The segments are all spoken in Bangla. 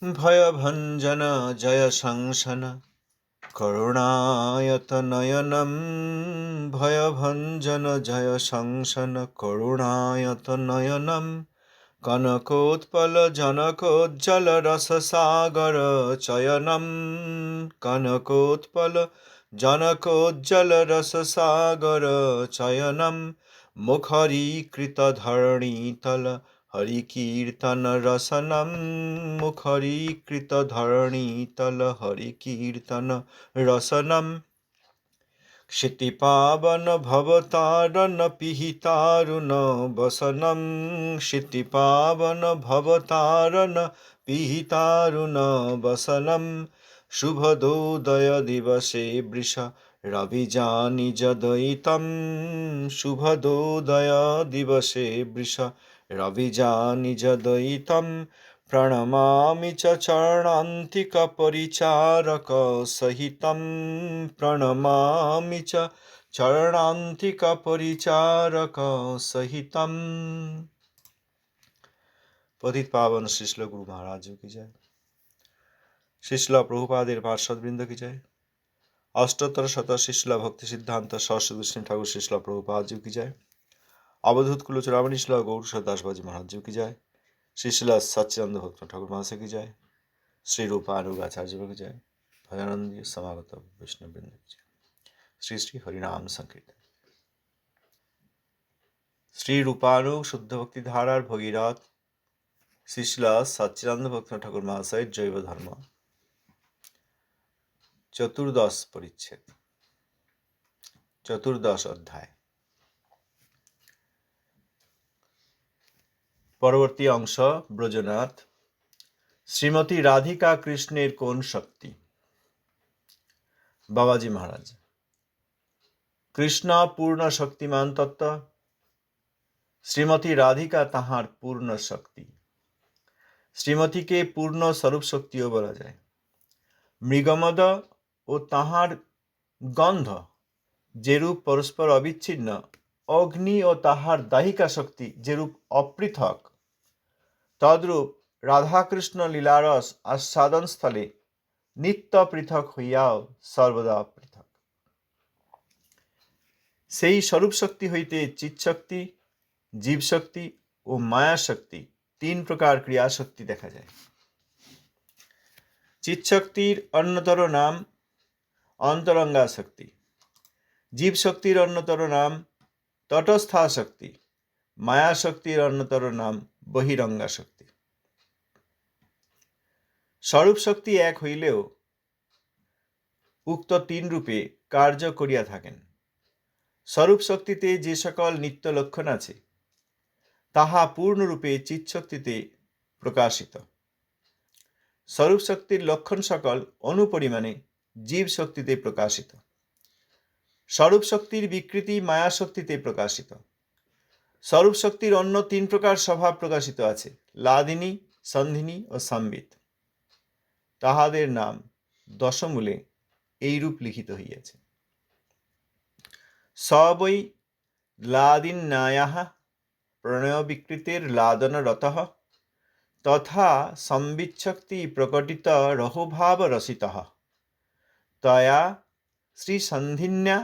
ভয়ভঞ্জন জয় সংসন করুণায়তনয়নম। ভয়ভঞ্জন জয় সংসন করুণায়তনয়নম। কনকোৎপল জনকোজ্জ্বল রসসাগর চয়নম। কনকোৎপল জনকোজ্জ্বল রসসাগর চয়নম। মুখරීকৃত ধরণীতল হরিকীর্তন রসনম। মুখරීকৃত ধরণীতল হরিকীর্তন রসনম। क्षितिपावन भवतारण पिहितारुण वसनं। क्षितिपावन भवतारण पिहितारुण वसनं। शुभदोदय दिवसे वृष रविजानि जदयितं। शुभदोदय दिवसे वृष रविजानि जदयितं। प्रणमामि च चरणान्तिकपरिचारकसहितं। प्रणमामि च चरणान्तिकपरिचारकसहितं। पतित पावन श्रील गुरु महाराज की जय। श्रील प्रभुपादेर पार्षदवृंद की जय। अष्टोत्तर शत श्रील भक्ति सिद्धांत सरस्वती गोस्वामी ठाकुर श्रील प्रभुपाद जी की जय। अवधूत कुलचूड़ामणि श्रील गौर दास बाजी महाराज जी की जय। श्रील सच्चिदानंद भक्त ठाकुर महाशय की जय। श्री रूपानुग आचार्य की जय। भयानंद समागत वैष्णव वृंद की जय। श्री श्री हरिनाम संकीर्तन। श्री रूपानुग शुद्ध भक्ति धारार भगीरथ श्रील सच्चिदानंद भक्त ठाकुर महाशय जैव धर्म चतुर्दश परिच्छेद चतुर्दश अध्याय। परवर्ती अंश ब्रजनाथ। श्रीमती राधिका कृष्णेर कोन शक्ति। बाबाजी महाराज। कृष्ण पूर्ण शक्तिमान तत्व, श्रीमती राधिका ताहार पूर्ण शक्ति। श्रीमती के पूर्ण स्वरूप शक्तिও বলা যায়। মৃগমদ ও তাহার গন্ধ যেরূপ পরস্পর অবিচ্ছিন্ন, অগ্নি ও তাহার দাহিকা শক্তি যেরূপ অপৃথক, তদ্রূপ রাধাকৃষ্ণ লীলারস আস্বাদন স্থলে নিত্য পৃথক হইয়াও সর্বদা পৃথক। সেই স্বরূপ শক্তি হইতে চিৎশক্তি, জীবশক্তি ও মায়া শক্তি তিন প্রকার ক্রিয়াশক্তি দেখা যায়। চিৎশক্তির অন্যতর নাম অন্তরঙ্গা শক্তি, জীবশক্তির অন্যতর নাম তটস্থা শক্তি, মায়া শক্তির অন্যতর নাম বহিরঙ্গা শক্তি। স্বরূপ শক্তি এক হইলেও উক্ত তিন রূপে কার্য করিয়া থাকেন। স্বরূপ শক্তিতে যে সকল নিত্য লক্ষণ আছে তাহা পূর্ণরূপে চিৎশক্তিতে প্রকাশিত। স্বরূপ শক্তির লক্ষণ সকল অনুপরিমাণে জীব শক্তিতে প্রকাশিত। স্বরূপ শক্তির বিকৃতি মায়া শক্তিতে প্রকাশিত। স্বরূপ শক্তির অন্য তিন প্রকার স্বভাব প্রকাশিত আছে, লাদিনী, সন্ধিনী ও সম্বিত। তাহাদের নাম দশমূলে এইরূপ লিখিত হইয়াছে। স বৈ লাদিন্যায়াঃ প্রণয় বিকৃতির লাদনরতঃ তথা সম্বিচ্ছক্তি প্রকটিত রহুভাব রসিতঃ তয়া শ্রীসন্ধিন্যা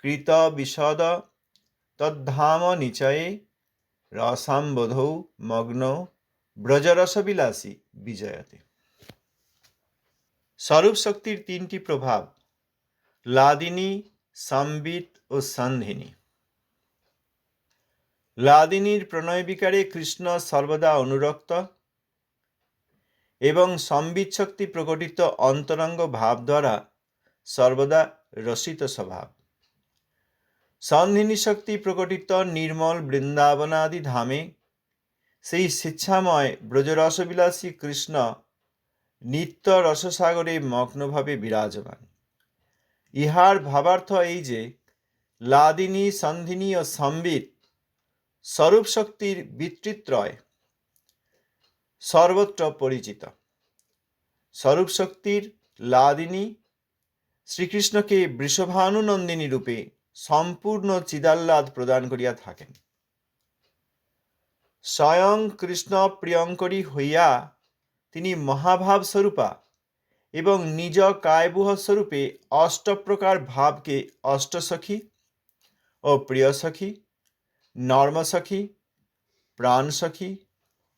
কৃত বিশদ তদ্ধাম নিচয়ে রসাম্বোধৌ মগ্ন ব্রজরসবিলাসী বিজয়তে। স্বরূপ শক্তির তিনটি প্রভাব, লাদিনী, সম্বিত ও সন্ধিনী। লাদিনীর প্রণয় বিকারে কৃষ্ণ সর্বদা অনুরক্ত এবং সম্বিত শক্তি প্রকটিত অন্তরঙ্গ ভাব দ্বারা সর্বদা রসিত স্বভাব। সন্ধিনী শক্তি প্রকটিত নির্মল বৃন্দাবনাদি ধামে সেই স্বেচ্ছাময় ব্রজরসবিলাসী কৃষ্ণ নিত্য রসসাগরে মগ্নভাবে বিরাজমান। ইহার ভাবার্থ এই যে লাদিনী, সন্ধিনী ও সম্বিত স্বরূপ শক্তির বিতৃত্রয় সর্বত্র পরিচিত। স্বরূপ শক্তির লাদিনী শ্রীকৃষ্ণকে বৃষভানুনন্দিনী রূপে সম্পূর্ণ চিদাহ্লাদ প্রদান করিয়া থাকেন। স্বয়ং কৃষ্ণ প্রিয়ঙ্করী হইয়া তিনি মহাভাব স্বরূপা এবং নিজ কায়বুহ স্বরূপে অষ্টপ্রকার ভাবকে অষ্টসখী ও প্রিয় সখী, নর্মসখী, প্রাণসখী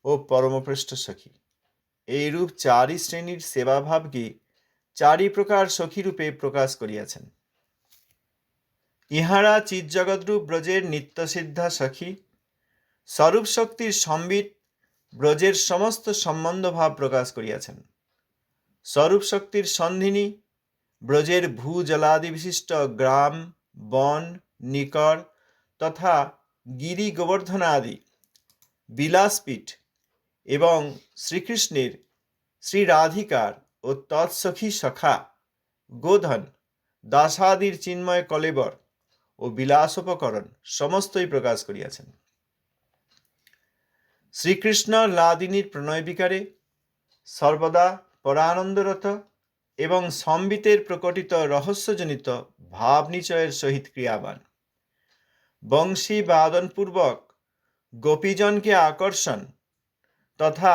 ও পরমপৃষ্ঠ সখী এইরূপ চারি শ্রেণীর সেবাভাবকে চারি প্রকার সখীরূপে প্রকাশ করিয়াছেন। ইহারা চিৎজগৎরূপ ব্রজের নিত্যসিদ্ধা সখী, স্বরূপ শক্তির সম্বিত ব্রজের সমস্ত সম্বন্ধ ভাব প্রকাশ করিয়াছেন। স্বরূপ শক্তির সন্ধিনী ব্রজের ভূজলাদি বিশিষ্ট গ্রাম, বন, নিকর তথা গিরি গোবর্ধনা আদি বিলাসপীঠ এবং শ্রীকৃষ্ণের, শ্রী রাধিকার ও তৎসখী সখা গোধন, দাসাদির চিন্ময় কলেবর ও বিলাসোপকরণ সমস্তই প্রকাশ করিয়াছেন। শ্রীকৃষ্ণ লাদিনীর প্রণয় বিকারে সর্বদা পরানন্দরত এবং সম্বিতের প্রকটিত রহস্যজনিত ভাব নিচয়ের সহিত ক্রিয়াবান, বংশী বাদনপূর্বক গোপীজনকে আকর্ষণ তথা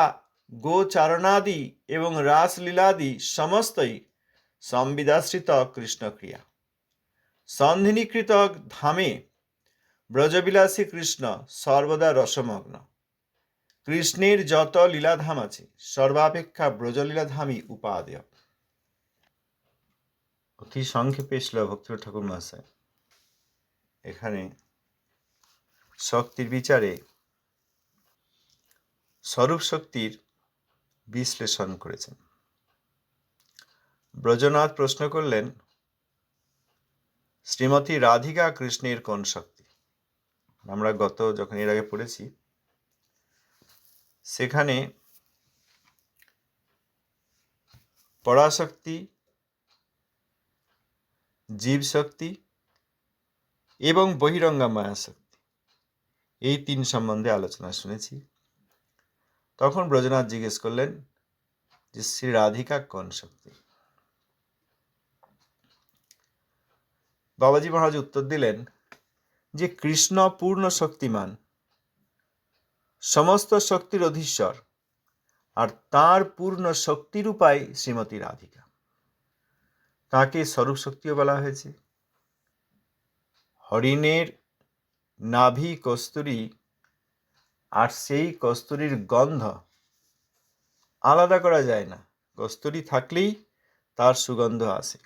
গোচারণাদি এবং রাসলীলাদি সমস্তই সংবিদাশ্রিত কৃষ্ণক্রিয়া। সন্ধিনীকৃত ধামে ব্রজবিলাসী কৃষ্ণ সর্বদা রসমগ্ন। কৃষ্ণের যত লীলাধাম আছে সর্বাপেক্ষা ব্রজলীলাধামই উপাদেয়। অতি সংক্ষেপে ছিল ভক্তিপ্রিয় ঠাকুর মহাশয় এখানে শক্তির বিচারে স্বরূপ শক্তির বিশ্লেষণ করেছেন। ব্রজনাথ প্রশ্ন করলেন, শ্রীমতী রাধিকা কৃষ্ণের কোন শক্তি? আমরা যখন এর আগে পড়েছি সেখানে পরাশক্তি, জীব শক্তি এবং বহিরঙ্গা মায়া শক্তি এই তিন সম্বন্ধে আলোচনা শুনেছি। তখন ব্রজনাথ জিজ্ঞেস করলেন যে শ্রী রাধিকা কোন শক্তি? বাবাজি মহারাজ উত্তর দিলেন যে কৃষ্ণ পূর্ণ শক্তিমান, সমস্ত শক্তির অধীশ্বর, আর তার পূর্ণ শক্তিরূপাই শ্রীমতী রাধিকা। তাকে স্বরূপ শক্তিও বলা হয়েছে। হরিণের নাভি কস্তুরী, আর সেই কস্তুরীর গন্ধ আলাদা করা যায় না, কস্তুরী থাকলেই তার সুগন্ধ আসে।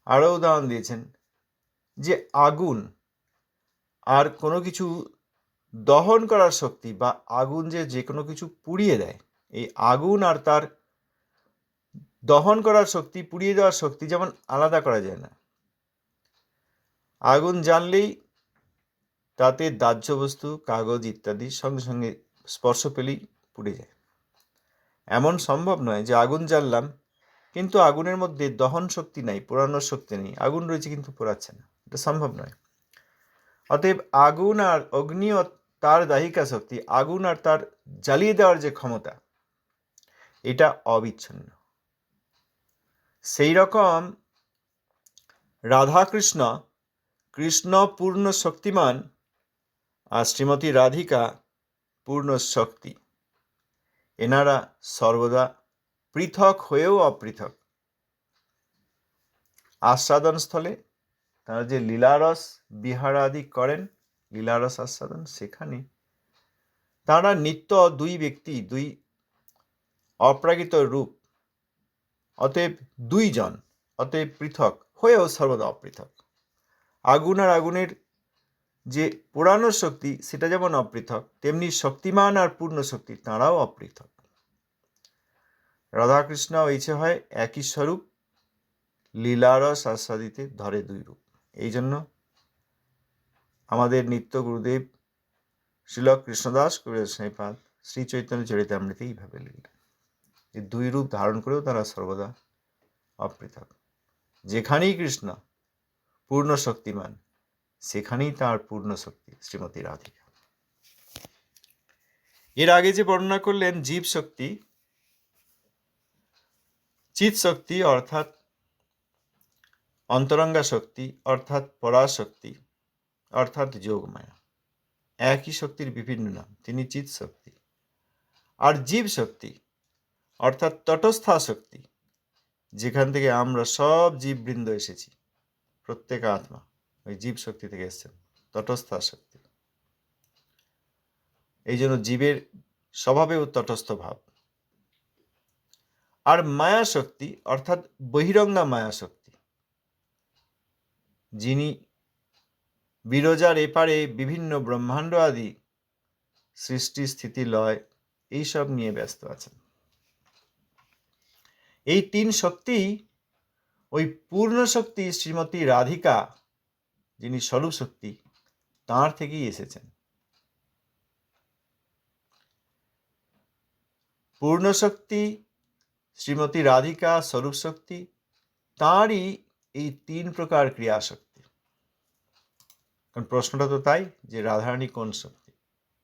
আরও উদাহরণ দিয়েছেন যে আগুন আর কোনো কিছু দহন করার শক্তি, বা আগুন যে কোনো কিছু পুড়িয়ে দেয়, এই আগুন আর তার দহন করার শক্তি, পুড়িয়ে দেওয়ার শক্তি যেমন আলাদা করা যায় না। আগুন জ্বাললেই তাতে দাহ্য বস্তু, কাগজ ইত্যাদি সঙ্গে সঙ্গে স্পর্শ পেলেই পুড়ে যায়। এমন সম্ভব নয় যে আগুন জ্বাললাম কিন্তু আগুনের মধ্যে দহন শক্তি নাই, পোড়ানোর শক্তি নেই, আগুন রয়েছে কিন্তু পোড়াচ্ছে না, এটা সম্ভব নয়। অতএব আগুন আর অগ্নি ও তার দাহিকা শক্তি, আগুন আর তার জ্বালিয়ে দেওয়ার যে ক্ষমতা, এটা অবিচ্ছিন্ন। সেই রকম রাধাকৃষ্ণ, কৃষ্ণ পূর্ণ শক্তিমান আর শ্রীমতী রাধিকা পূর্ণ শক্তি। এনারা সর্বদা পৃথক হয়েও অপৃথক। আস্বাদন স্থলে তারা যে লীলারস বিহারাদি করেন, লীলারস আস্বাদন, সেখানে তারা নিত্য দুই ব্যক্তি, দুই অপ্রাকৃত রূপ, অতএব দুইজন, অতএব পৃথক হয়েও সর্বদা অপৃথক। আগুন আর আগুনের যে পোড়ানোর শক্তি সেটা যেমন অপৃথক, তেমনি শক্তিমান আর পূর্ণ শক্তি তাঁরাও অপৃথক। রাধাকৃষ্ণ ইচ্ছে হয় একই স্বরূপ, লীলারস আস্বাদিতে ধরে দুই রূপ। এই জন্য আমাদের নিত্য গুরুদেব শ্রীল কৃষ্ণদাস কবিরাজ স্বামীপাদ শ্রী চৈতন্য চরিতামৃতে এইভাবে লিখলেন, এই দুই রূপ ধারণ করেও তারা সর্বদা অপৃথক। যেখানেই কৃষ্ণ পূর্ণ শক্তিমান, সেখানেই তার পূর্ণ শক্তি শ্রীমতী রাধিকা। এর আগে যে বর্ণনা করলেন জীব শক্তি, চিৎ শক্তি অর্থাৎ অন্তরঙ্গা শক্তি অর্থাৎ পরাশক্তি অর্থাৎ যোগমায়া, একই শক্তির বিভিন্ন নাম। তিনি চিৎ শক্তি। আর জীব শক্তি অর্থাৎ তটস্থা শক্তি, যেখান থেকে আমরা সব জীববৃন্দ এসেছি, প্রত্যেক আত্মা ওই জীব শক্তি থেকে এসেছেন, তটস্থা শক্তি। এই জন্য জীবের স্বভাবেও তটস্থ ভাব। আর মায়া শক্তি অর্থাৎ বহিরঙ্গা মায়া শক্তি, যিনি বিরজার এপারে বিভিন্ন ব্রহ্মাণ্ড আদি সৃষ্টি স্থিতি লয় এইসব নিয়ে ব্যস্ত আছেন। এই তিন শক্তি ওই পূর্ণ শক্তি শ্রীমতী রাধিকা, যিনি স্বরূপ শক্তি, তাঁর থেকেই এসেছেন। পূর্ণ শক্তি শ্রীমতী রাধিকা স্বরূপ শক্তি, তাঁরই এই তিন প্রকার ক্রিয়া শক্তি। কারণ প্রশ্নটা তো তাই যে রাধারানী কোন শক্তি,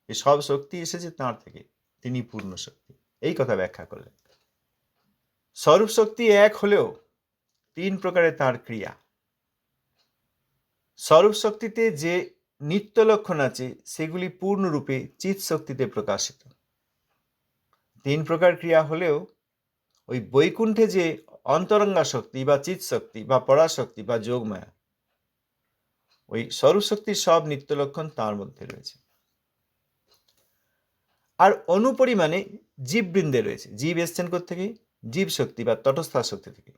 এই সব শক্তি এসেছে তাঁর থেকে, তিনি পূর্ণ শক্তি, এই কথা ব্যাখ্যা করলেন। স্বরূপ শক্তি এক হলেও তিন প্রকারের তাঁর ক্রিয়া। স্বরূপ শক্তিতে যে নিত্য লক্ষণ আছে সেগুলি পূর্ণরূপে চিৎ শক্তিতে প্রকাশিত। তিন প্রকার ক্রিয়া হলেও ওই বৈকুণ্ঠে যে অন্তরঙ্গা শক্তি বা চিৎ শক্তি বা পরাশক্তি বা যোগমায়া, ওই স্বরূপ শক্তির সব নিত্য লক্ষণ তাঁর মধ্যে রয়েছে। আর অনুপরিমাণে জীববৃন্দে রয়েছে। জীব এসছেন থেকে জীব শক্তি বা তটস্থা শক্তি থেকে।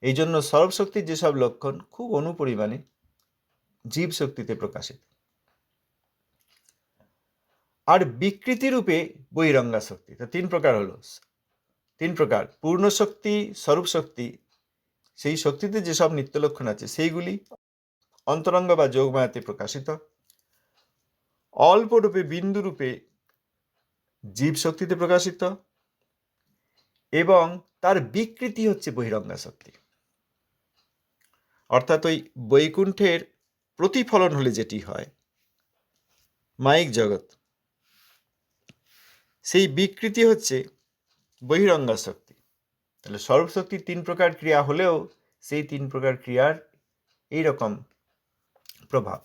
এই জন্য স্বরূপ শক্তির যেসব লক্ষণ খুব অনুপরিমাণে জীব শক্তিতে প্রকাশিত। আর বিকৃতি রূপে বহিরঙ্গা শক্তি, তো তিন প্রকার হলো। তিন প্রকার পূর্ণ শক্তি, স্বরূপ শক্তি, সেই শক্তিতে যেসব নিত্য লক্ষণ আছে সেইগুলি অন্তরঙ্গ বা যোগমায়াতে প্রকাশিত। অল্প রূপে বিন্দু রূপে জীব শক্তিতে প্রকাশিত, এবং তার বিকৃতি হচ্ছে বহিরঙ্গা শক্তি। অর্থাৎ ওই বৈকুণ্ঠের প্রতিফলন হলে যেটি হয় মায়িক জগৎ, সেই বিকৃতি হচ্ছে বহিরঙ্গা শক্তি। তাহলে স্বরূপ শক্তির তিন প্রকার ক্রিয়া হলেও সেই তিন প্রকার ক্রিয়ার এইরকম প্রভাব।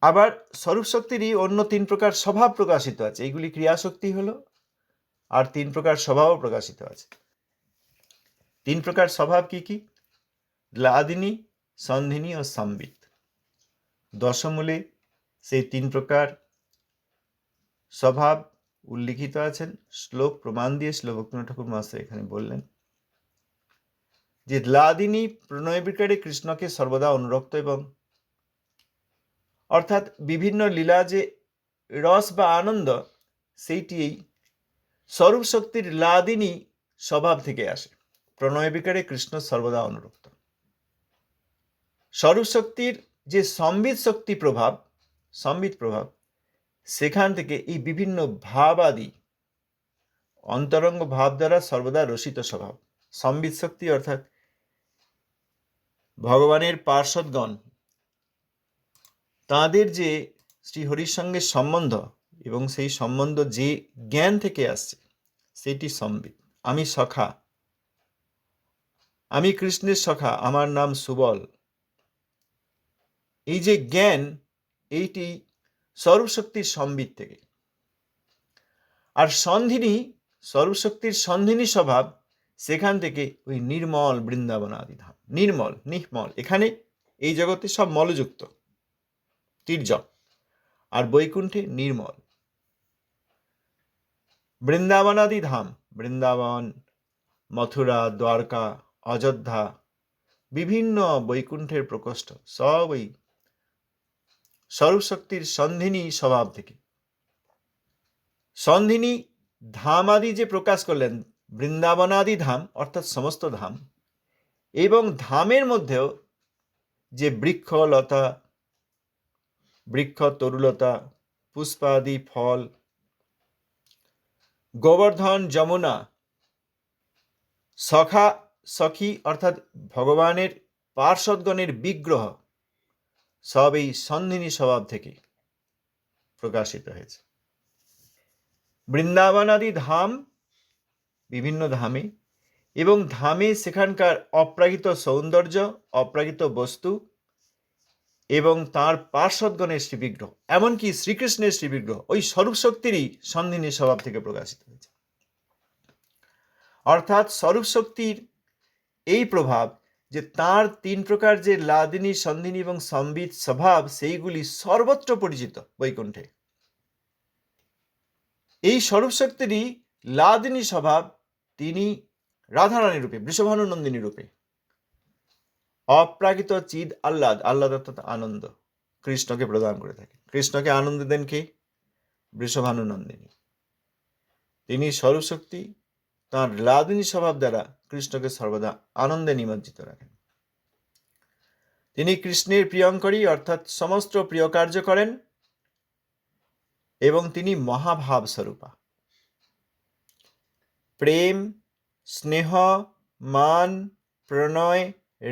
আবার স্বরূপ শক্তিরই অন্য তিন প্রকার স্বভাব প্রকাশিত আছে, এইগুলি ক্রিয়া শক্তি হলো, আর তিন প্রকার স্বভাবও প্রকাশিত আছে। তিন প্রকার স্বভাব কি কি? লাদিনী, সন্ধিনী ও সম্বিত। দশমূলে সেই তিন প্রকার স্বভাব উল্লিখিত আছেন। শ্লোক প্রমাণ দিয়ে শ্রীভক্তিনাথ ঠাকুর মহাশয় এখানে বললেন যে লাদিনী প্রণয় বিকারে কৃষ্ণকে সর্বদা অনুরক্ত, এবং অর্থাৎ বিভিন্ন লীলা যে রস বা আনন্দ, সেইটি এই স্বরূপ শক্তির লাদিনী স্বভাব থেকে আসে। প্রণয় বিকারে কৃষ্ণ সর্বদা অনুরক্ত। স্বরূপ শক্তির যে সম্বিত শক্তি প্রভাব, সম্বিত প্রভাব, সেখান থেকে এই বিভিন্ন ভাব আদি অন্তরঙ্গ ভাব দ্বারা সর্বদা রসিত স্বভাব। সম্বিত শক্তি অর্থাৎ ভগবানের পার্ষদগণ, তাঁদের যে শ্রীহরির সঙ্গে সম্বন্ধ, এবং সেই সম্বন্ধ যে জ্ঞান থেকে আসছে সেটি সম্বিত। আমি সখা, আমি কৃষ্ণের সখা, আমার নাম সুবল, এই যে জ্ঞান, এইটি স্বরূপ শক্তির সম্বিত থেকে। আর সন্ধিনী, স্বরূপ শক্তির সন্ধিনী স্বভাব, সেখান থেকে ওই নির্মল বৃন্দাবন আদি ধাম। নির্মল, নির্মল, এখানে এই জগতে সব মলযুক্ত, তির্যক, আর বৈকুণ্ঠে নির্মল। বৃন্দাবনাদি ধাম, বৃন্দাবন, মথুরা, দ্বারকা, অযোধ্যা, বিভিন্ন বৈকুণ্ঠের প্রকোষ্ঠ, সব ওই স্বরূপ শক্তির সন্ধিনী স্বভাব থেকে। সন্ধিনী ধাম আদি যে প্রকাশ করলেন, বৃন্দাবনাদি ধাম অর্থাৎ সমস্ত ধাম, এবং ধামের মধ্যেও যে বৃক্ষ লতা, বৃক্ষ তরুলতা, পুষ্পাদি ফল, গোবর্ধন, যমুনা, সখা সখী অর্থাৎ ভগবানের পার্ষদগণের বিগ্রহ, সব এই সন্ধিনী স্বভাব থেকে প্রকাশিত হয়েছে। বৃন্দাবনাদি ধাম, বিভিন্ন ধামে, এবং ধামে সেখানকার অপ্রাকৃত সৌন্দর্য, অপ্রাকৃত বস্তু, এবং তাঁর পার্শ্বদগণের শ্রীবিগ্রহ, এমনকি শ্রীকৃষ্ণের শ্রীবিগ্রহ ওই স্বরূপ শক্তিরই সন্ধিনী স্বভাব থেকে প্রকাশিত হয়েছে। অর্থাৎ স্বরূপ শক্তির এই প্রভাব যে তাঁর 3 প্রকার যে লাদিনী, সন্ধিনী এবং সম্বিত স্বভাব, সেইগুলি সর্বত্র পরিচিত বৈকুণ্ঠে। এই স্বরূপ শক্তিরই লাদিনী স্বভাব তিনি রাধারানী রূপে, বৃষভানু নন্দিনী রূপে অপ্রাকৃত চিদ আহ্লাদ অর্থাৎ আনন্দ কৃষ্ণকে প্রদান করে থাকেন। কৃষ্ণকে আনন্দ দেন কে? বৃষভানু নন্দিনী। তিনি স্বরূপ শক্তি তাঁর লাদিনী স্বভাব দ্বারা কৃষ্ণকে সর্বদা আনন্দে নিমজ্জিত রাখেন। তিনি কৃষ্ণের প্রিয়ঙ্করী অর্থাৎ সমস্ত প্রিয় কার্য করেন এবং তিনি মহাভাব স্বরূপা। প্রেম, স্নেহ, মান, প্রণয়,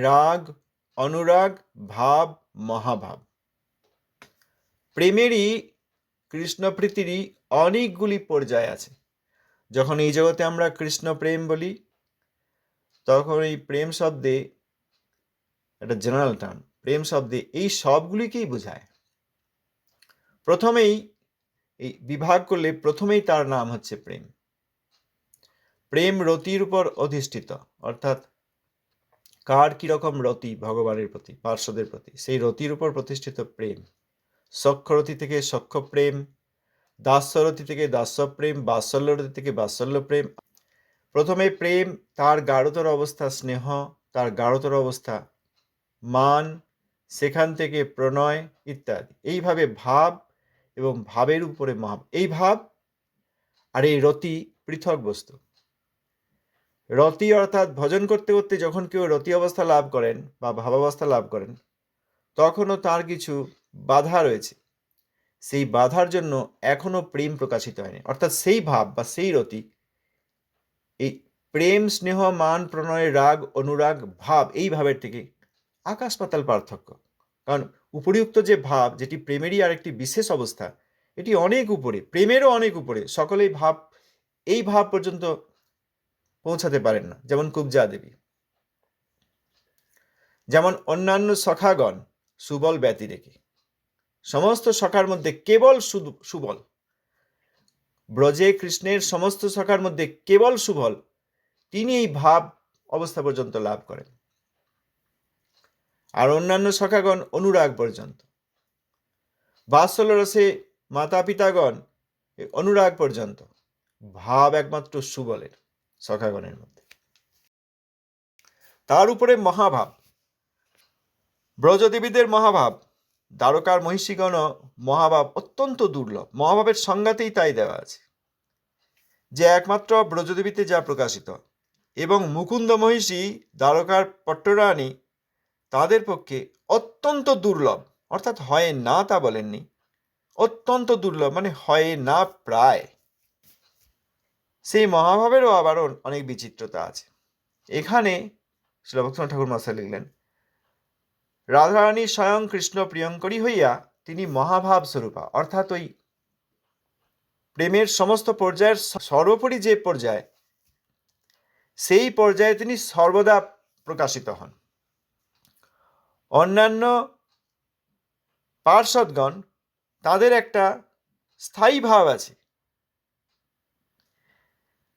রাগ, অনুরাগ, ভাব, মহাভাব। প্রেমেরই, কৃষ্ণপ্রীতিরই অনেকগুলি পর্যায় আছে। যখন এই জগতে আমরা কৃষ্ণ প্রেম বলি, তখন এই প্রেম শব্দে একটা জেনারেল টার্ম, প্রেম শব্দে এই সবগুলিকেই বোঝায়। প্রথমেই এই বিভাগ করলে প্রথমেই তার নাম হচ্ছে প্রেম। প্রেম রতির উপর অধিষ্ঠিত, অর্থাৎ কার কিরকম রতি ভগবানের প্রতি, পার্শ্বদের প্রতি, সেই রতির উপর প্রতিষ্ঠিত প্রেম। সখ্যরতি থেকে সখ্য প্রেম, দাস্যরতি থেকে দাস্য প্রেম, বাৎসল্যরতি থেকে বাৎসল্য প্রেম। প্রথমে প্রেম, তার গাঢ়তর অবস্থা স্নেহ, তার গাঢ়তর অবস্থা মান, সেখান থেকে প্রণয় ইত্যাদি। এইভাবে ভাব এবং ভাবের উপরে মহাব। এই ভাব আর এই রতি পৃথক বস্তু। রতি অর্থাৎ ভজন করতে করতে যখন কেউ রতি অবস্থা লাভ করেন বা ভাবাবস্থা লাভ করেন, তখনও তার কিছু বাধা রয়েছে। সেই বাধার জন্য এখনো প্রেম প্রকাশিত হয়নি। অর্থাৎ সেই ভাব বা সেই রতি, এই প্রেম, স্নেহ, মান, প্রণয়, রাগ, অনুরাগ, ভাব, এই ভাবের থেকে আকাশ পাতাল পার্থক্য। কারণ উপরিউক্ত যে ভাব, যেটি প্রেমেরই আরেকটি বিশেষ অবস্থা, এটি অনেক উপরে, প্রেমেরও অনেক উপরে। সকলেই ভাব, এই ভাব পর্যন্ত পৌঁছাতে পারেন না। যেমন কুব্জা দেবী, যেমন অন্যান্য সখাগণ সুবল ব্যতিরেকে, সমস্ত সখার মধ্যে কেবল সুবল, ব্রজে কৃষ্ণের সমস্ত সখার মধ্যে কেবল সুবল, তিনি এই ভাব অবস্থা পর্যন্ত লাভ করেন। আর অন্যান্য সখাগণ অনুরাগ পর্যন্ত। বাৎসল্য রসে মাতা পিতাগণ অনুরাগ পর্যন্ত। ভাব একমাত্র সুবলের সখাগণের মধ্যে। তার উপরে মহাভাব, ব্রজদেবীদের মহাভাব, দ্বারকার মহিষীগণ মহাভাব অত্যন্ত দুর্লভ। মহাভাবের সংজ্ঞাতেই তাই দেওয়া আছে যে একমাত্র ব্রজদেবীতে যা প্রকাশিত, এবং মুকুন্দ মহিষী দ্বারকার পট্টরানী, তাদের পক্ষে অত্যন্ত দুর্লভ। অর্থাৎ হয় না তা বলেননি, অত্যন্ত দুর্লভ মানে হয় না প্রায়। সেই মহাভাবেরও আবার অনেক বিচিত্রতা আছে। এখানে শ্রী ভক্তিনাথ ঠাকুর মহাশয় লিখলেন, রাধারানী স্বয়ং কৃষ্ণ প্রিয়ঙ্করী হইয়া তিনি মহাভাব স্বরূপা, অর্থাৎ ওই প্রেমের সমস্ত পর্যায়ের সর্বোপরি যে পর্যায়, সেই পর্যায়ে তিনি সর্বদা প্রকাশিত হন। অন্যান্য পার্ষদগণ, তাদের একটা স্থায়ী ভাব আছে,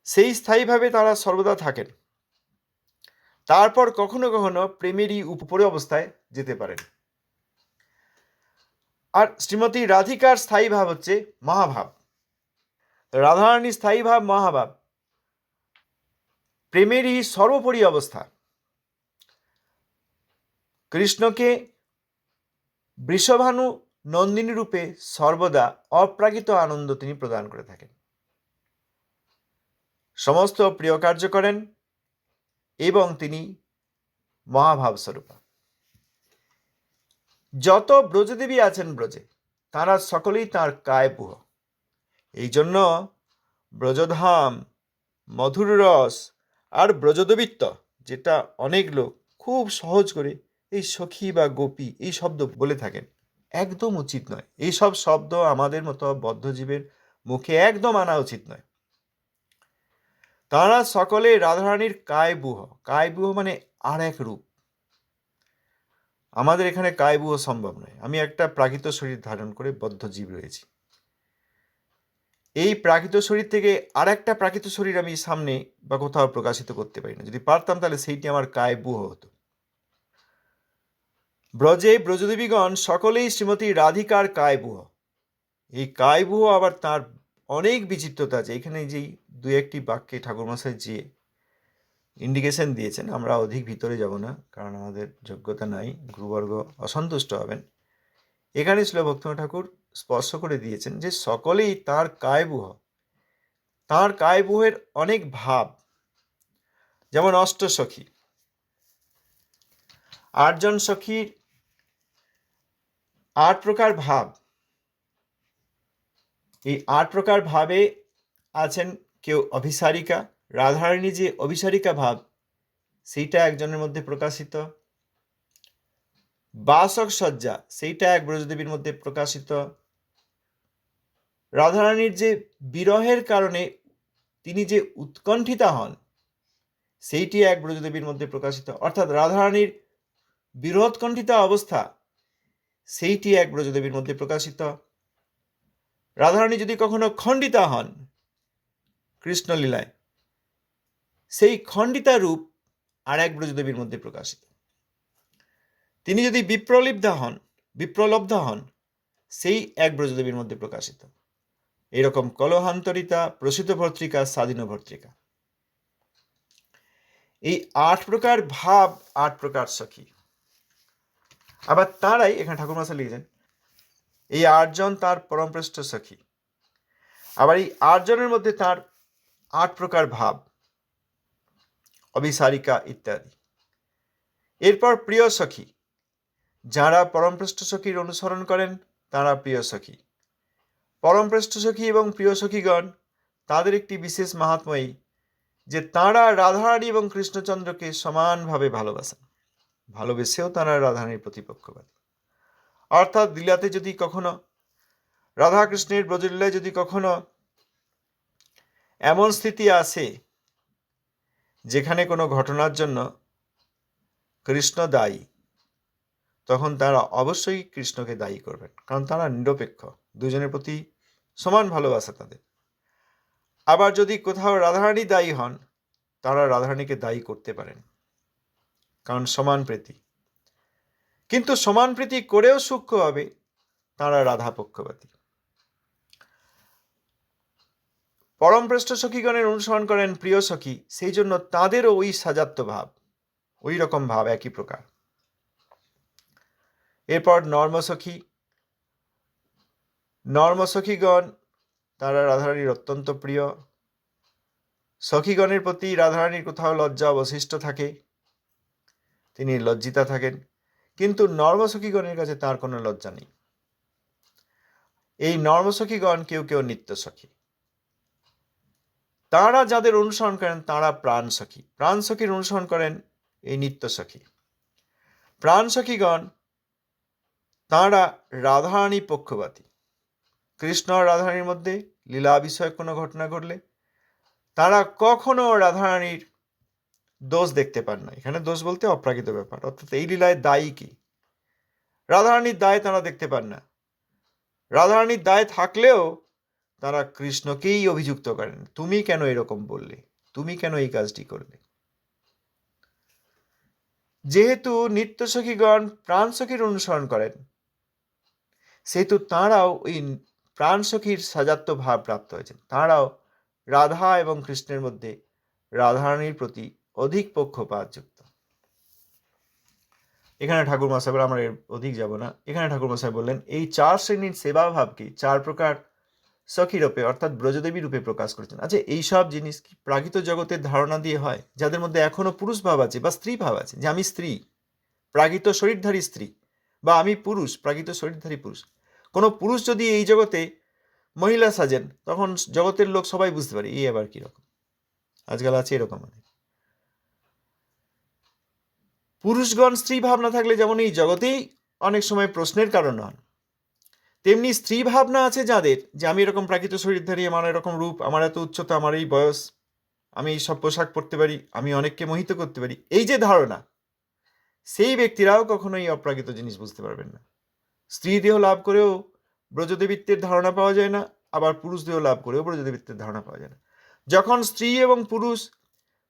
সেই স্থায়ীভাবে তারা সর্বদা থাকেন। তারপর কখনো কখনো প্রেমেরই উপরে অবস্থায় যেতে পারেন। আর শ্রীমতী রাধিকার স্থায়ী ভাব হচ্ছে মহাভাব। রাধারানীর স্থায়ী ভাব মহাভাব, প্রেমেরই সর্বোপরি অবস্থা। কৃষ্ণকে বৃষভানু নন্দিনী রূপে সর্বদা অপ্রাকৃত আনন্দ তিনি প্রদান করে থাকেন। সমস্ত প্রিয় কার্য করেন এবং তিনি মহাভাব স্বরূপা। যত ব্রজদেবী আছেন ব্রজে, তারা সকলেই তাঁর কায়পুহ। এই জন্য ব্রজধাম, মধুর রস আর ব্রজদেবিত্ব, যেটা অনেক লোক খুব সহজ করে এই সখী বা গোপী এই শব্দ বলে থাকেন, একদম উচিত নয়। এইসব শব্দ আমাদের মতো বদ্ধজীবের মুখে একদম আনা উচিত নয়। তাঁরা সকলে রাধারানীর কায়বুহ। কায়বুহ মানে আর এক রূপ। আমাদের এখানে কায়বুহ সম্ভব নয়। আমি একটা প্রাকৃত শরীর ধারণ করে বদ্ধ জীব রয়েছি। এই প্রাকৃত শরীর থেকে আর একটা প্রাকৃত শরীর আমি সামনে বা কোথাও প্রকাশিত করতে পারি না। যদি পারতাম তাহলে সেইটি আমার কায়বুহ হতো। ব্রজে ব্রজদেবীগণ সকলেই শ্রীমতী রাধিকার কায়বুহ। এই কায়বুহ আবার তার অনেক বিচিত্রতা আছে। এখানে যেই দু একটি বাক্যে ঠাকুরমশাই যে ইন্ডিকেশন দিয়েছেন, আমরা অধিক ভিতরে যাব না, কারণ আমাদের যোগ্যতা নাই, গুরুবর্গ অসন্তুষ্ট হবেন। এখানে ছিল ভক্তিনাথ ঠাকুর স্পর্শ করে দিয়েছেন যে সকলেই তার কায়বুহ। তার কায়বুহের অনেক ভাব, যেমন অষ্টসখী, 8জন সখীর 8 প্রকার ভাব। এই 8 প্রকার ভাবে আছেন কেউ অভিসারিকা, রাধারানী যে অভিসারিকা ভাব সেইটা একজনের মধ্যে প্রকাশিত। বাসক সজ্জা সেইটা এক ব্রজদেবীর মধ্যে প্রকাশিত। রাধারানীর যে বিরহের কারণে তিনি যে উৎকণ্ঠিতা হন সেইটি এক ব্রজদেবীর মধ্যে প্রকাশিত, অর্থাৎ রাধারানীর বিরোধকণ্ঠিতা অবস্থা সেইটি এক ব্রজদেবীর মধ্যে প্রকাশিত। রাধারানী যদি কখনো খণ্ডিতা হন কৃষ্ণলীলায়, সেই খণ্ডিতা রূপ আর এক ব্রজদেবীর মধ্যে প্রকাশিত। তিনি যদি বিপ্রলব্ধ হন সেই এক ব্রজদেবীর মধ্যে প্রকাশিত। এরকম কলহান্তরিতা, প্রসিত ভর্তৃকা, স্বাধীন ভর্তৃকা, এই 8 প্রকার ভাব, 8 প্রকার সখী। আবার তারাই এখানে ঠাকুরমশাই লিখেছেন এই 8 জন তার পরমশ্রেষ্ঠ সখী। আবার এই 8 জনের মধ্যে তার 8 প্রকার ভাব, অভিসারিকা ইত্যাদি। এরপর প্রিয় সখী, যারা পরমশ্রেষ্ঠ সখীর অনুসরণ করেন তারা প্রিয় সখী। পরমশ্রেষ্ঠ সখী এবং প্রিয় সখীগণ তাদের একটি বিশেষ মাহাত্ম্যই যে তাঁরা রাধারানী এবং কৃষ্ণচন্দ্রকে সমানভাবে ভালোবাসেন, ভালোবেসেও তাঁরা রাধারানীর প্রতিপক্ষবাদী। অর্থাৎ লীলাতে যদি কখনো রাধাকৃষ্ণের ব্রজলীলায় যদি কখনো এমন স্থিতি আসে যেখানে কোনো ঘটনার জন্য কৃষ্ণ দায়ী, তখন তারা অবশ্যই কৃষ্ণকে দায়ী করবেন, কারণ তারা নিরপেক্ষ, দুজনের প্রতি সমান ভালোবাসা তাদের। আবার যদি কোথাও রাধারানী দায়ী হন, তারা রাধারানীকে দায়ী করতে পারেন, কারণ সমান প্রীতি। কিন্তু সমান প্রীতি করেও সূক্ষ্ম হবে তারা রাধা পক্ষপাতী। পরমশ্রেষ্ঠ সখীগণের অনুসরণ করেন প্রিয় সখী, সেই জন্য তাদেরও ওই সাজাত্য ভাব, ওই রকম ভাব একই প্রকার। এরপর নর্মসখী। নর্মসখীগণ তারা রাধারানীর অত্যন্ত প্রিয়। সখীগণের প্রতি রাধারানীর কোথাও লজ্জা অবশিষ্ট থাকে, তিনি লজ্জিতা থাকেন, কিন্তু নর্মসখীগণের কাছে তার কোনো লজ্জা নেই। এই নর্মসখীগণ কেউ কেউ নিত্য সখী। তারা যাদের অনুসরণ করেন তারা প্রাণ সখী। প্রাণ সখীর অনুসরণ করেন এই নিত্য সখী। প্রাণ সখীগণ তারা রাধারানী পক্ষপাতী। কৃষ্ণ আর রাধারানীর মধ্যে লীলা বিষয়ক কোনো ঘটনা ঘটলে তারা কখনো রাধারানীর দোষ দেখতে পান না। এখানে দোষ বলতে অপ্রাকৃত ব্যাপার, অর্থাৎ এই লীলায় দায়ী কি, রাধারানীর দায় তারা দেখতে পান না। রাধারানীর দায় থাকলেও তারা কৃষ্ণকেই অভিযুক্ত করেন, তুমি কেন এরকম বললে, তুমি কেন এই কাজটি করলে। যেহেতু নিত্য সখীগণ প্রাণ সখীর অনুসরণ করেন, সেহেতু তাঁরাও ওই প্রাণ সখীর সাজাত্য ভাব প্রাপ্ত হয়েছেন। তাঁরাও রাধা এবং কৃষ্ণের মধ্যে রাধারানীর প্রতি অধিক পক্ষপাতযুক্ত। এখানে ঠাকুর মশাই বলে, আমরা অধিক যাব না, এখানে ঠাকুর মশাই বললেন এই 4 শ্রেণীর সেবা ভাবকে 4 প্রকার সখী রূপে অর্থাৎ ব্রজদেবী রূপে প্রকাশ করেছেন। আচ্ছা, এইসব জিনিস কি প্রাকৃত জগতের ধারণা দিয়ে হয়, যাদের মধ্যে এখনো পুরুষ ভাব আছে বা স্ত্রী ভাব আছে, যে আমি স্ত্রী, প্রাকৃত শরীরধারী স্ত্রী, বা আমি পুরুষ, প্রাকৃত শরীরধারী পুরুষ। কোনো পুরুষ যদি এই জগতে মহিলা সাজেন, তখন জগতের লোক সবাই বুঝতে পারে এই আবার কিরকম। আজকাল আছে এরকম। পুরুষগণ স্ত্রী ভাবনা থাকলে যেমন এই জগতেই অনেক সময় প্রশ্নের কারণ হন, তেমনি স্ত্রী ভাবনা আছে যাদের, যে আমি এরকম প্রাকৃত শরীরধারী, আমার এরকম রূপ, আমার এত উচ্চতা, আমার এই বয়স, আমি এই সব পোশাক পরতে পারি, আমি অনেককে মোহিত করতে পারি, এই যে ধারণা, সেই ব্যক্তিরাও কখনোই অপ্রাকৃত জিনিস বুঝতে পারবেন না। স্ত্রী দেহ লাভ করেও ব্রজদেবিত্বের ধারণা পাওয়া যায় না, আবার পুরুষ দেহ লাভ করেও ব্রজদেবিত্বের ধারণা পাওয়া যায় না। যখন স্ত্রী এবং পুরুষ,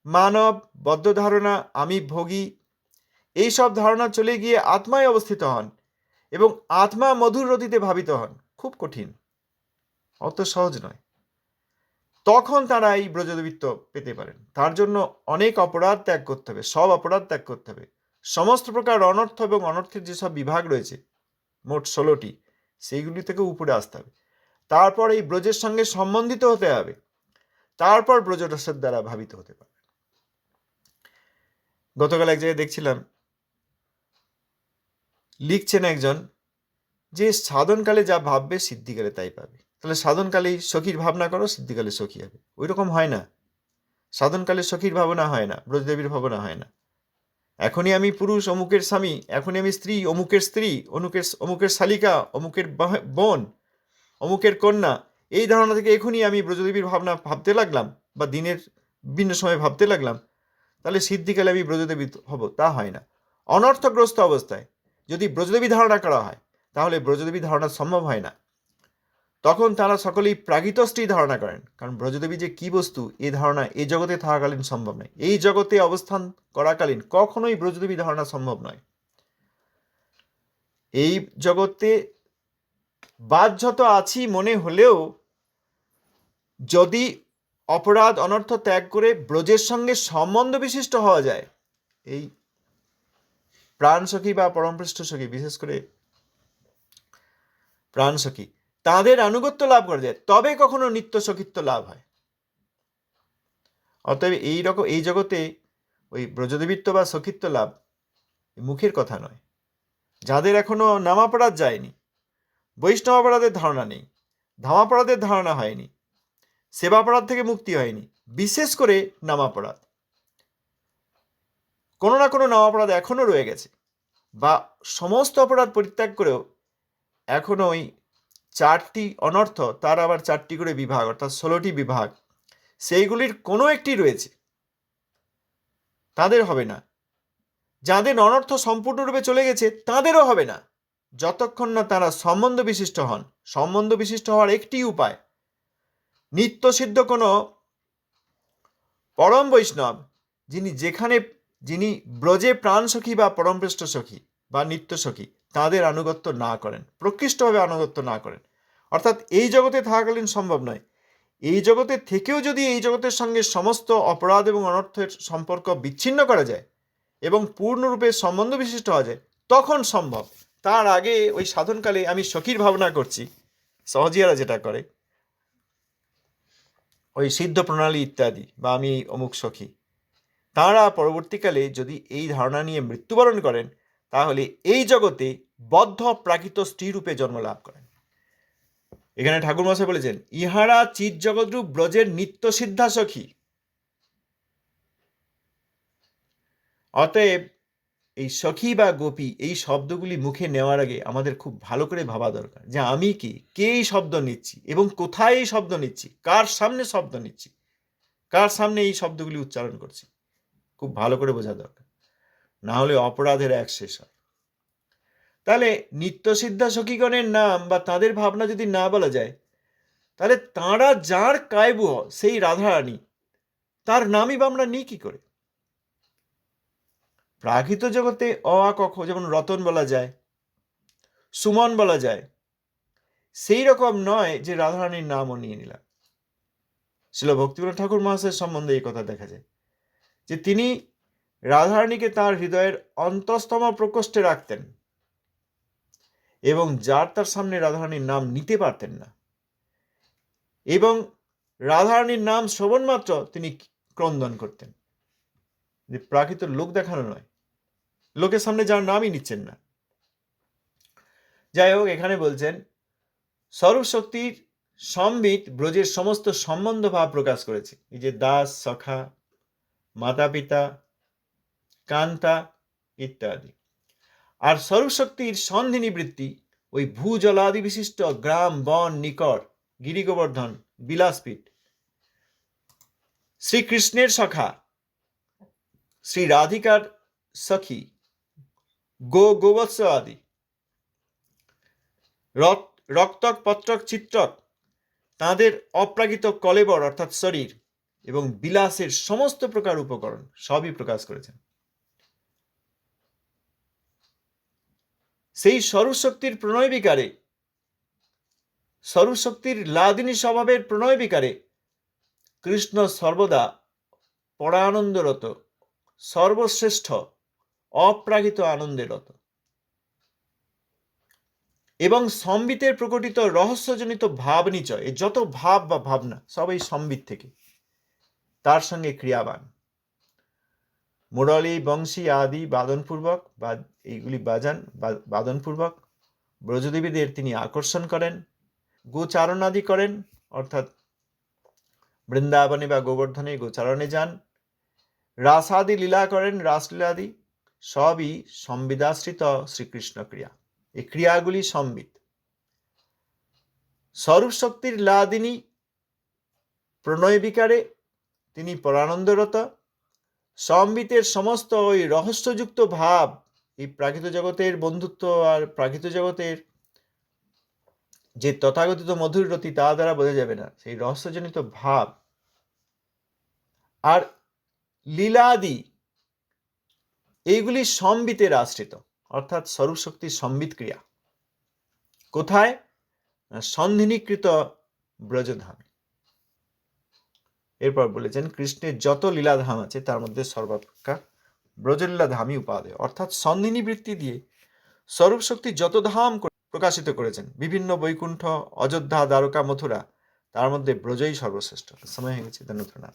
মানব, বদ্ধ ধারণা, আমি ভোগী, এইসব ধারণা চলে গিয়ে আত্মায় অবস্থিত হন এবং আত্মা মধুর রতিতে ভাবিত হন, খুব কঠিন, অত সহজ নয়, তখন তারা এই ব্রজদেবিত্ব পেতে পারেন। তার জন্য অনেক অপরাধ ত্যাগ করতে হবে, সব অপরাধ ত্যাগ করতে হবে। সমস্ত প্রকার অনর্থ এবং অনর্থের যেসব বিভাগ রয়েছে, মোট 16টি, সেইগুলি থেকে উপরে আসতে হবে। তারপর এই ব্রজের সঙ্গে সম্বন্ধিত হতে হবে, তারপর ব্রজরসের দ্বারা ভাবিত হতে পারে। গতকাল এক জায়গায় দেখছিলাম, লিখছেন একজন যে সাধনকালে যা ভাববে সিদ্ধিকালে তাই পাবে। তাহলে সাধনকালেই সখীর ভাবনা করো, সিদ্ধিকালে সখী হবে। ওই রকম হয় না। সাধনকালে সখীর ভাবনা হয় না, ব্রজদেবীর ভাবনা হয় না। এখনই আমি পুরুষ, অমুকের স্বামী, এখনই আমি স্ত্রী, অমুকের স্ত্রী, অমুকের শালিকা, অমুকের বোন, অমুকের কন্যা, এই ধারণা থেকে এখনই আমি ব্রজদেবীর ভাবনা ভাবতে লাগলাম বা দিনের বিভিন্ন সময় ভাবতে লাগলাম, তাহলে সিদ্ধিকালে আমি ব্রজদেবী হব, তা হয় না। অনর্থগ্রস্ত অবস্থায় যদি ব্রজদেবী ধারণা করা হয়, তাহলে ব্রজদেবী ধারণা সম্ভব হয় না। তখন তারা সকলেই প্রাগিতশ্রী ধারণা করেন, কারণ ব্রজদেবী যে কি বস্তু এ ধারণা এই জগতে থাকাকালীন সম্ভব নয়। এই জগতে অবস্থান করাকালীন কখনোই ব্রজদেবী ধারণা সম্ভব নয়। এই জগতে বাহ্যত আছি মনে হলেও যদি অপরাধ অনর্থ ত্যাগ করে ব্রজের সঙ্গে সম্বন্ধ বিশিষ্ট হওয়া যায়, এই প্রাণ সখী বা পরমপৃষ্ঠ সখী, বিশেষ করে প্রাণ সখী, তাদের আনুগত্য লাভ করা যায়, তবে কখনো নিত্য সখিত্ব লাভ হয়। অতএব এই জগতে ওই ব্রজদেবিত্ব বা সখিত্ব লাভ মুখের কথা নয়। যাদের এখনো নামাপরাধ যায়নি, বৈষ্ণবাপরাধের ধারণা নেই, ধামাপরাধের ধারণা হয়নি, সেবাপরাধ থেকে মুক্তি হয়নি, বিশেষ করে নামাপরাধ, কোনো না কোনো নামাপরাধ এখনো রয়ে গেছে, বা সমস্ত অপরাধ পরিত্যাগ করেও এখনো ওই 4টি অনর্থ, তার আবার 4টি করে বিভাগ, অর্থাৎ 16টি বিভাগ, সেইগুলির কোনো একটি রয়েছে, তাদের হবে না। যাদের অনর্থ সম্পূর্ণরূপে চলে গেছে তাদেরও হবে না, যতক্ষণ না তারা সম্বন্ধ বিশিষ্ট হন। সম্বন্ধ বিশিষ্ট হওয়ার একটি উপায়, নিত্য সিদ্ধ কোনো পরম বৈষ্ণব যিনি ব্রজে প্রাণ সখী বা পরমপৃষ্ঠ সখী বা নিত্য সখী, তাদের আনুগত্য না করেন, প্রকৃষ্টভাবে আনুগত্য না করেন, অর্থাৎ এই জগতে থাকাকালীন সম্ভব নয়, এই জগতে থেকেও যদি এই জগতের সঙ্গে সমস্ত অপরাধ এবং অনর্থের সম্পর্ক বিচ্ছিন্ন করা যায় এবং পূর্ণরূপে সম্বন্ধ বিশিষ্ট হওয়া যায়, তখন সম্ভব। তার আগে ওই সাধনকালে আমি সখীর ভাবনা করছি, সহজিয়ারা যেটা করে, ওই সিদ্ধ প্রণালী ইত্যাদি, বা আমি অমুক সখী, তাঁরা পরবর্তীকালে যদি এই ধারণা নিয়ে মৃত্যুবরণ করেন, তাহলে এই জগতে বদ্ধ প্রাকৃত স্ত্রীরূপে জন্ম লাভ করেন। এখানে ঠাকুর মশাই বলেছেন, ইহারা চিৎ জগৎরূপ ব্রজের নিত্য সিদ্ধা সখী। অতএব এই সখী বা গোপী এই শব্দগুলি মুখে নেওয়ার আগে আমাদের খুব ভালো করে ভাবা দরকার, যে আমি কে এই শব্দ নিচ্ছি এবং কোথায় এই শব্দ নিচ্ছি, কার সামনে শব্দ নিচ্ছি, কার সামনে এই শব্দগুলি উচ্চারণ করছি, খুব ভালো করে বোঝা দরকার, না হলে অপরাধের এক শেষ হয়। তাহলে নিত্যসিদ্ধা সখীগণের নাম বা তাদের ভাবনা যদি না বলা যায়, তাহলে তাঁরা যার কায়ব সেই রাধারানী, তার নামই বা আমরা নিই কি করে? প্রাকৃত জগতে অ আ ক খ, যেমন রতন বলা যায়, সুমন বলা যায়, সেই রকম নয় যে রাধারানীর নামও নিয়ে নিলাম। শ্রীল ভক্তিবিনোদ ঠাকুর মহাশয়ের সম্বন্ধে এই কথা দেখা যায় যে তিনি রাধারানীকে তার হৃদয়ের অন্তস্তম প্রকোষ্ঠে রাখতেন এবং যার তার সামনে রাধারানীর নাম নিতে পারতেন না, এবং রাধারানীর নাম শ্রবণ মাত্র তিনি ক্রন্দন করতেন। যে প্রাকৃত লোক দেখানো নয়, লোকের সামনে যার নামই নিচ্ছেন না। যাই হোক, এখানে বলছেন স্বরূপ শক্তির সম্বিত ব্রজের সমস্ত সম্বন্ধ ভাব প্রকাশ করেছে, এই যে দাস, সখা, মাতা পিতা, কান্তা ইত্যাদি। আর স্বরূপ শক্তির সন্ধিনী বৃত্তি ওই ভূজলাদি বিশিষ্ট গ্রাম, বন, নিকট, গিরি গোবর্ধন, বিলাসপীঠ, শ্রীকৃষ্ণের সখা, শ্রী রাধিকার সখী, গোবৎস আদি, রক্তক পত্রক চিত্রক, তাঁদের অপ্রাকৃত কলেবর অর্থাৎ শরীর এবং বিলাসের সমস্ত প্রকার উপকরণ সবই প্রকাশ করেছেন। সেই স্বরূপশক্তির প্রণয় বিকারে, স্বরূপশক্তির লাদিনী স্বভাবের প্রণয় বিকারে কৃষ্ণ সর্বদা পরানন্দরত, সর্বশ্রেষ্ঠ অপ্রাকৃত আনন্দে রত এবং সম্বিতের প্রকটিত রহস্যজনিত ভাব নিচয়, যত ভাব বা ভাবনা সবই সম্বিত থেকে, তার সঙ্গে ক্রিয়াবান। মুরলী বংশী আদি বাদনপূর্বক, বা এইগুলি বাদনপূর্বক ব্রজদেবীদের তিনি আকর্ষণ করেন, গোচারণ আদি করেন, অর্থাৎ বৃন্দাবনে বা গোবর্ধনে গোচারণে যান, রাসাদি লীলা করেন, রাসলীলাদি সবই সংবিদাশ্রিত শ্রীকৃষ্ণ ক্রিয়া। এই ক্রিয়াগুলি সম্বিত। স্বরূপ শক্তির লাদিনী প্রণয় বিকারে তিনি পরানন্দরত, সম্বিতের সমস্ত ওই রহস্যযুক্ত ভাব, এই প্রাকৃত জগতের বন্ধুত্ব আর প্রাকৃত জগতের যে তথাগতিত মধুর রতি তা দ্বারা বোঝা যাবে না, সেই রহস্যজনিত ভাব আর লীলাদি এইগুলি সম্বিতের আশ্রিত, অর্থাৎ স্বরূপ শক্তির সম্বিত ক্রিয়া। কোথায়? সন্ধিনীকৃত ব্রজধামে। এরপর বলেছেন কৃষ্ণের যত লীলাধাম আছে তার মধ্যে সর্বাপেক্ষা ব্রজলীলা ধামই উপাদেয়, অর্থাৎ সন্ধিনী বৃত্তি দিয়ে স্বরূপ শক্তি যত ধাম প্রকাশিত করেছেন, বিভিন্ন বৈকুণ্ঠ, অযোধ্যা, দ্বারকা, মথুরা, তার মধ্যে ব্রজই সর্বশ্রেষ্ঠ। সময় হয়ে গেছে, ধন্যবাদ।